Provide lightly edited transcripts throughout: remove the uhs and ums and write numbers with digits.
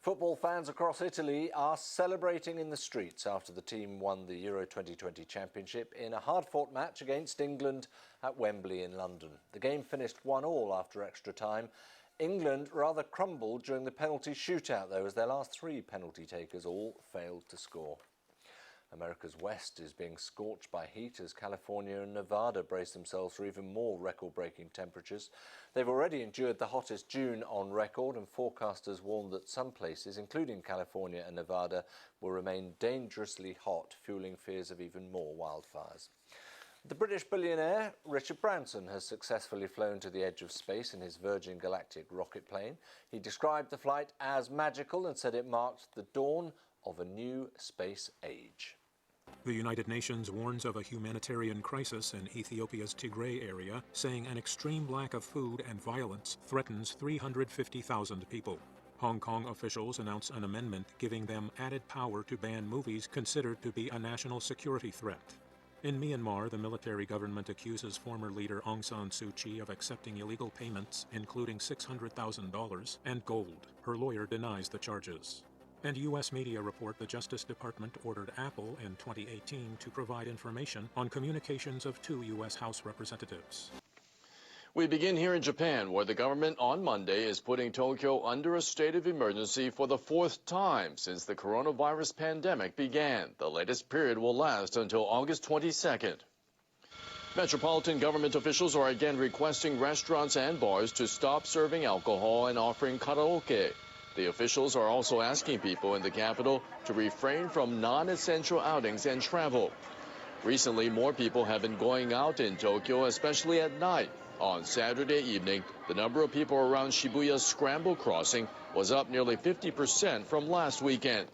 Football fans across Italy are celebrating in the streets after the team won the Euro 2020 Championship in a hard-fought match against England at Wembley in London. The game finished 1-1 after extra time. England rather crumbled during the penalty shootout, though, as their last three penalty takers all failed to score. America's West is being scorched by heat as California and Nevada brace themselves for even more record-breaking temperatures. They've already endured the hottest June on record, and forecasters warn that some places, including California and Nevada, will remain dangerously hot, fueling fears of even more wildfires. The British billionaire Richard Branson has successfully flown to the edge of space in his Virgin Galactic rocket plane. He described the flight as magical and said it marked the dawn of a new space age. The United Nations warns of a humanitarian crisis in Ethiopia's Tigray area, saying an extreme lack of food and violence threatens 350,000 people. Hong Kong officials announced an amendment giving them added power to ban movies considered to be a national security threat. In Myanmar, the military government accuses former leader Aung San Suu Kyi of accepting illegal payments, including $600,000 and gold. Her lawyer denies the charges. And U.S. media report the Justice Department ordered Apple in 2018 to provide information on communications of two U.S. House representatives. We begin here in Japan, where the government on Monday is putting Tokyo under a state of emergency for the fourth time since the coronavirus pandemic began. The latest period will last until August 22nd. Metropolitan government officials are again requesting restaurants and bars to stop serving alcohol and offering karaoke. The officials are also asking people in the capital to refrain from non-essential outings and travel. Recently, more people have been going out in Tokyo, especially at night. On Saturday evening, the number of people around Shibuya's Scramble Crossing was up nearly 50% from last weekend.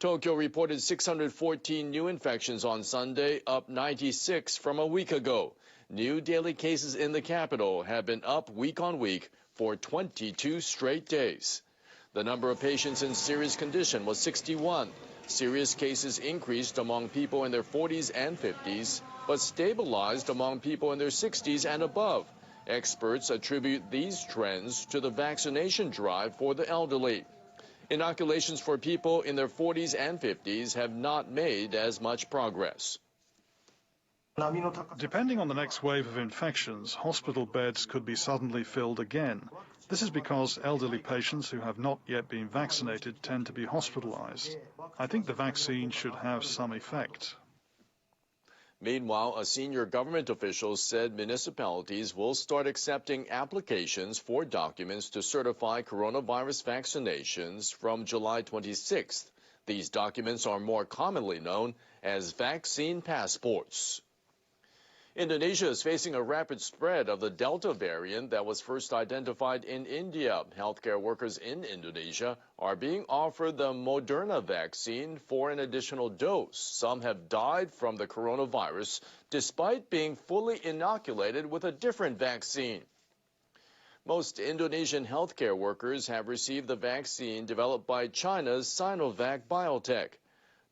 Tokyo reported 614 new infections on Sunday, up 96 from a week ago. New daily cases in the capital have been up week on week for 22 straight days. The number of patients in serious condition was 61. Serious cases increased among people in their 40s and 50s, but stabilized among people in their 60s and above. Experts attribute these trends to the vaccination drive for the elderly. Inoculations for people in their 40s and 50s have not made as much progress. Depending on the next wave of infections, hospital beds could be suddenly filled again. This is because elderly patients who have not yet been vaccinated tend to be hospitalized. I think the vaccine should have some effect. Meanwhile, a senior government official said municipalities will start accepting applications for documents to certify coronavirus vaccinations from July 26th. These documents are more commonly known as vaccine passports. Indonesia is facing a rapid spread of the Delta variant that was first identified in India. Healthcare workers in Indonesia are being offered the Moderna vaccine for an additional dose. Some have died from the coronavirus despite being fully inoculated with a different vaccine. Most Indonesian healthcare workers have received the vaccine developed by China's Sinovac Biotech.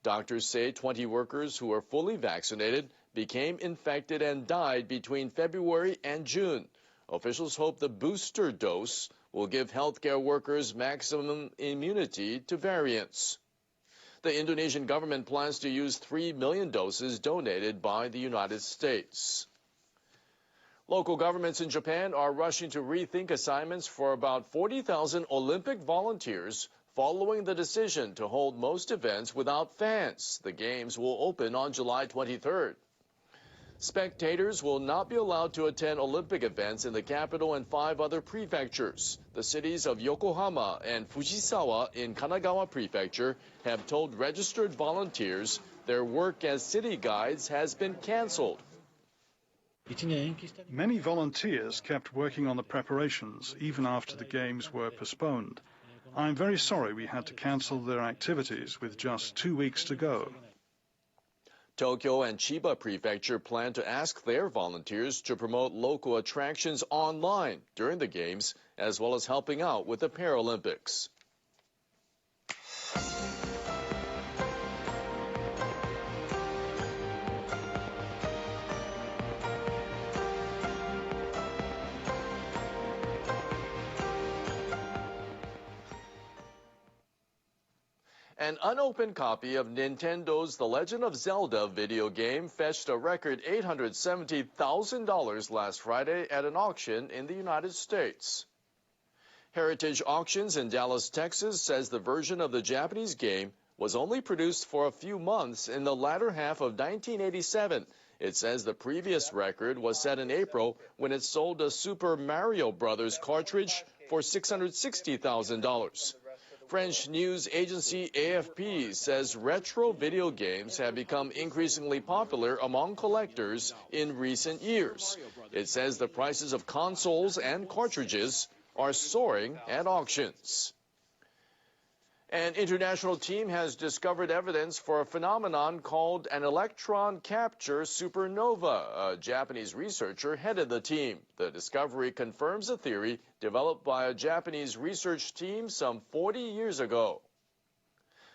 Doctors say 20 workers who are fully vaccinated became infected and died between February and June. Officials hope the booster dose will give healthcare workers maximum immunity to variants. The Indonesian government plans to use 3 million doses donated by the United States. Local governments in Japan are rushing to rethink assignments for about 40,000 Olympic volunteers following the decision to hold most events without fans. The Games will open on July 23rd. Spectators will not be allowed to attend Olympic events in the capital and 5 other prefectures. The cities of Yokohama and Fujisawa in Kanagawa Prefecture have told registered volunteers their work as city guides has been canceled. Many volunteers kept working on the preparations even after the Games were postponed. I'm very sorry we had to cancel their activities with just 2 weeks to go. Tokyo and Chiba Prefecture plan to ask their volunteers to promote local attractions online during the Games, as well as helping out with the Paralympics. An unopened copy of Nintendo's The Legend of Zelda video game fetched a record $870,000 last Friday at an auction in the United States. Heritage Auctions in Dallas, Texas says the version of the Japanese game was only produced for a few months in the latter half of 1987. It says the previous record was set in April when it sold a Super Mario Bros. Cartridge for $660,000. French news agency AFP says retro video games have become increasingly popular among collectors in recent years. It says the prices of consoles and cartridges are soaring at auctions. An international team has discovered evidence for a phenomenon called an electron capture supernova. A Japanese researcher headed the team. The discovery confirms a theory developed by a Japanese research team some 40 years ago.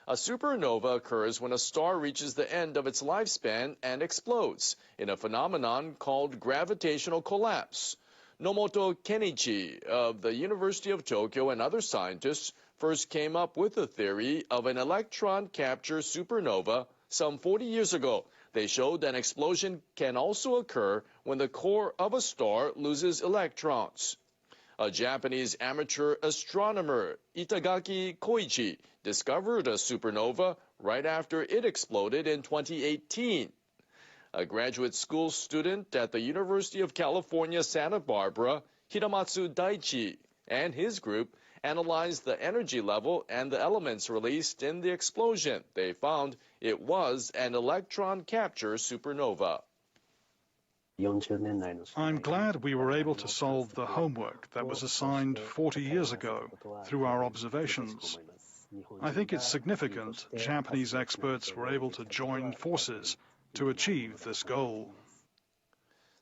A supernova occurs when a star reaches the end of its lifespan and explodes in a phenomenon called gravitational collapse. Nomoto Kenichi of the University of Tokyo and other scientists first came up with the theory of an electron capture supernova some 40 years ago. They showed that an explosion can also occur when the core of a star loses electrons. A Japanese amateur astronomer, Itagaki Koichi, discovered a supernova right after it exploded in 2018. A graduate school student at the University of California, Santa Barbara, Hiramatsu Daichi, and his group analyzed the energy level and the elements released in the explosion. They found it was an electron capture supernova. I'm glad we were able to solve the homework that was assigned 40 years ago through our observations. I think it's significant Japanese experts were able to join forces to achieve this goal.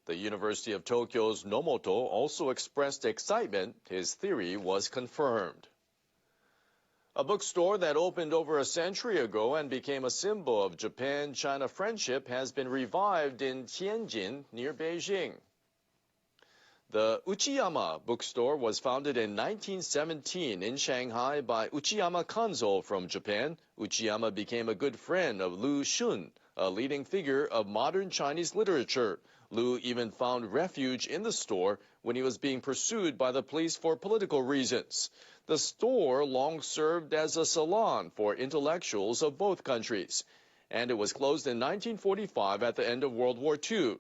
The University of Tokyo's Nomoto also expressed excitement his theory was confirmed. A bookstore that opened over a century ago and became a symbol of Japan-China friendship has been revived in Tianjin, near Beijing. The Uchiyama bookstore was founded in 1917 in Shanghai by Uchiyama Kanzo from Japan. Uchiyama became a good friend of Lu Xun, a leading figure of modern Chinese literature. Lu even found refuge in the store when he was being pursued by the police for political reasons. The store long served as a salon for intellectuals of both countries, and it was closed in 1945 at the end of World War II.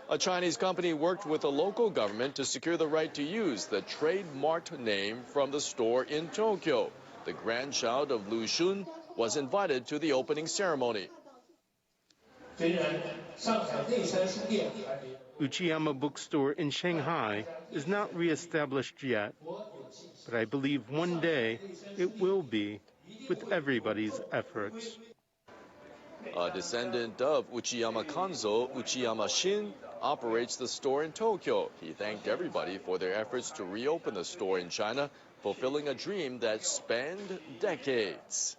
A Chinese company worked with the local government to secure the right to use the trademarked name from the store in Tokyo. The grandchild of Lu Xun was invited to the opening ceremony. Uchiyama Bookstore in Shanghai is not re-established yet, but I believe one day it will be, with everybody's efforts. A descendant of Uchiyama Kanzo, Uchiyama Shin, operates the store in Tokyo. He thanked everybody for their efforts to reopen the store in China, fulfilling a dream that spanned decades.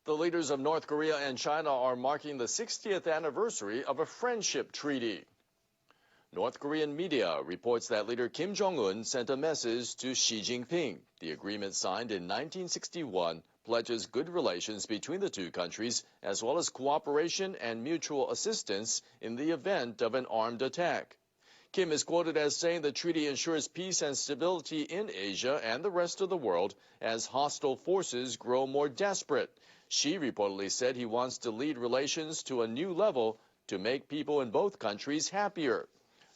The leaders of North Korea and China are marking the 60th anniversary of a friendship treaty. North Korean media reports that leader Kim Jong-un sent a message to Xi Jinping. The agreement signed in 1961 pledges good relations between the two countries, as well as cooperation and mutual assistance in the event of an armed attack. Kim is quoted as saying the treaty ensures peace and stability in Asia and the rest of the world as hostile forces grow more desperate. Xi reportedly said he wants to lead relations to a new level to make people in both countries happier.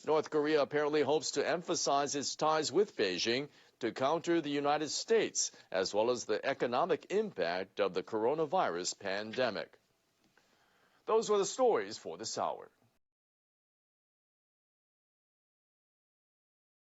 North Korea apparently hopes to emphasize its ties with Beijing to counter the United States, as well as the economic impact of the coronavirus pandemic. Those were the stories for this hour.